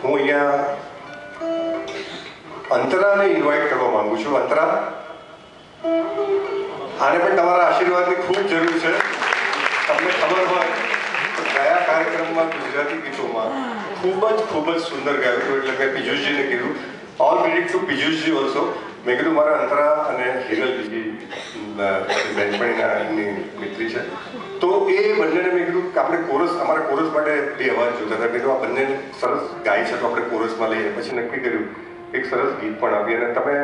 હું અહીંયા અંતરાને ઇન્વાઇટ કરવા માંગુ છું. અંતરા, આને પણ તમારા આશીર્વાદની ખૂબ જરૂર છે. તમને ખબર હોય તો ગયા કાર્યક્રમમાં ગુજરાતી ગીતોમાં ખૂબ જ સુંદર ગાયું હતું. એટલે મેં પિયુષજીને કીધું, ઓલ ક્રેડિટ ટુ પિયુષજી ઓલ્સો. મેં કીધું મારા અંતરા અને હિરલ બીજી બેનપણીના એમની મિત્રી છે, તો એ બંનેને મેં કીધું કે આપણે કોરસ, અમારા કોરસ માટે બે અવાજ જોતા હતા. કીધું આ બંને સરસ ગાય છે તો આપણે કોરસમાં લઈએ. પછી નક્કી કર્યું એક સરસ ગીત પણ આપીએ. અને તમે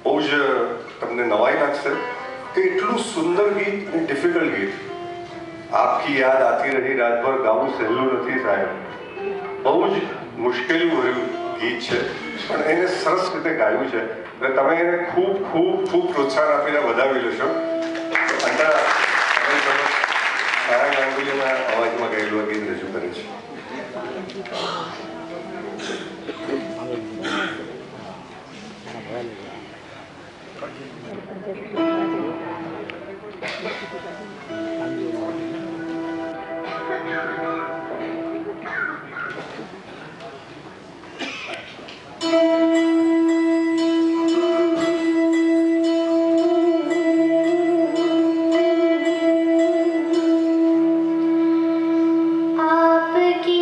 બહુ જ તમને નવાઈ લાગશે કે એટલું સુંદર ગીત અને ડિફિકલ્ટ ગીત. આપકી યાદ આતી રહી રાત ભર ગાવું સહેલું નથી સાહેબ. બહુ જ મુશ્કેલી ભર્યું ગીત છે, પણ એને સરસ રીતે ગાયું છે. એટલે તમે એને ખૂબ ખૂબ ખૂબ પ્રોત્સાહન આપીને વધાવી લેશો. અંતરા સારા ગાંગુલીના અવાજમાં ગાયેલું આ ગીત રજૂ કરે છે. आपकी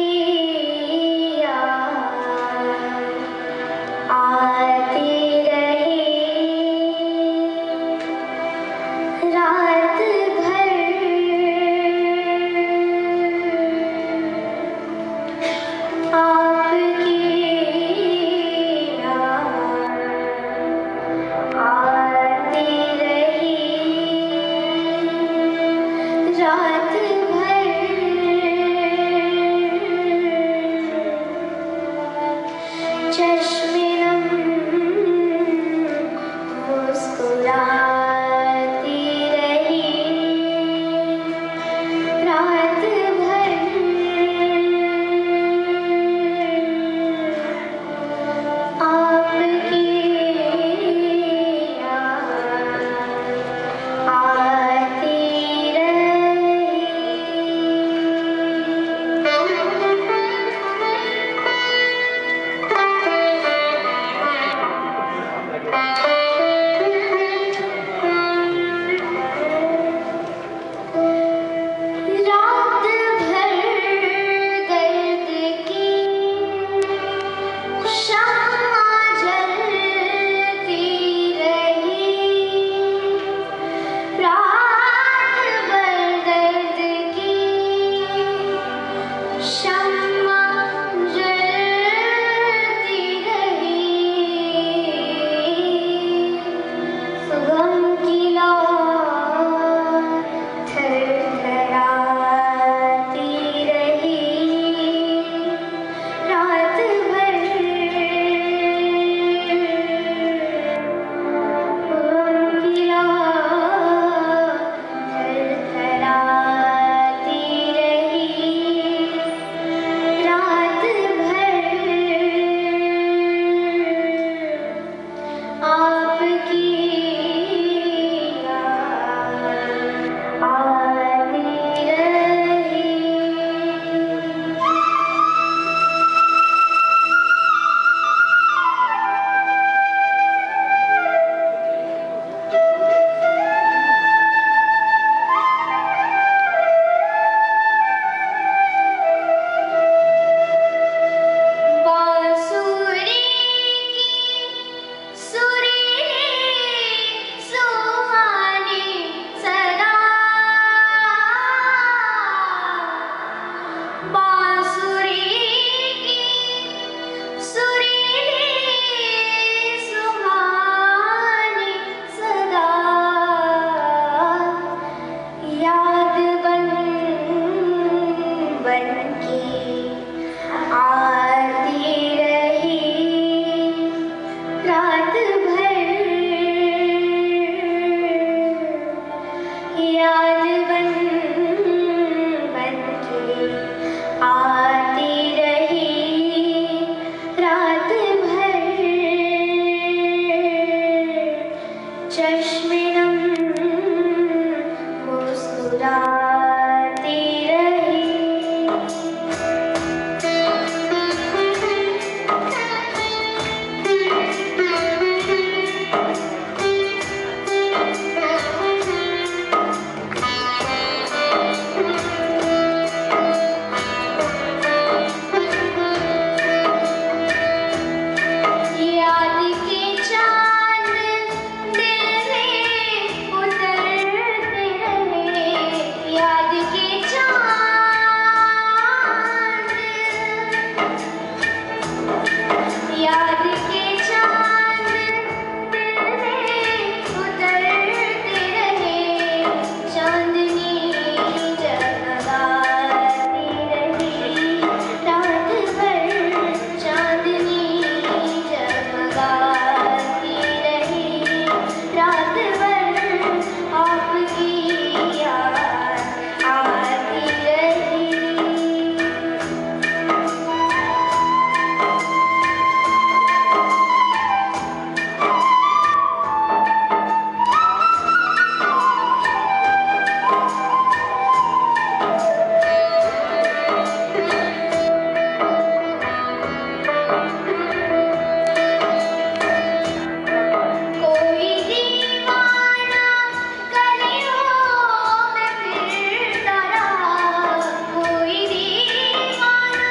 याद के चांद दिल में उतरते रहे, चांदनी जगमगाती रही, रात भर चांदनी जगमगाती रही, रात भर आपकी याद आती रही। कोई दीवाना गलियों में फिरता रहा, कोई दीवाना,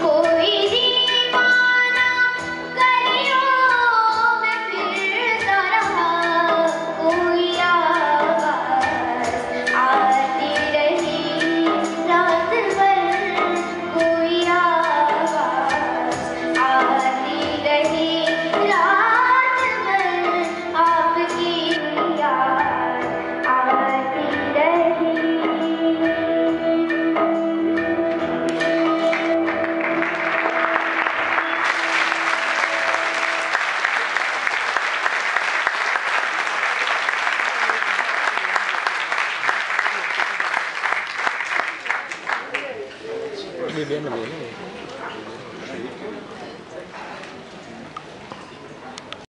कोई दीवाना गलियों में फिरता रहा, कोई आवाज़ आती रही, रात भर कोई आवाज़ आती रही, रात भर आपकी याद आती रही। Đi bên là biển này.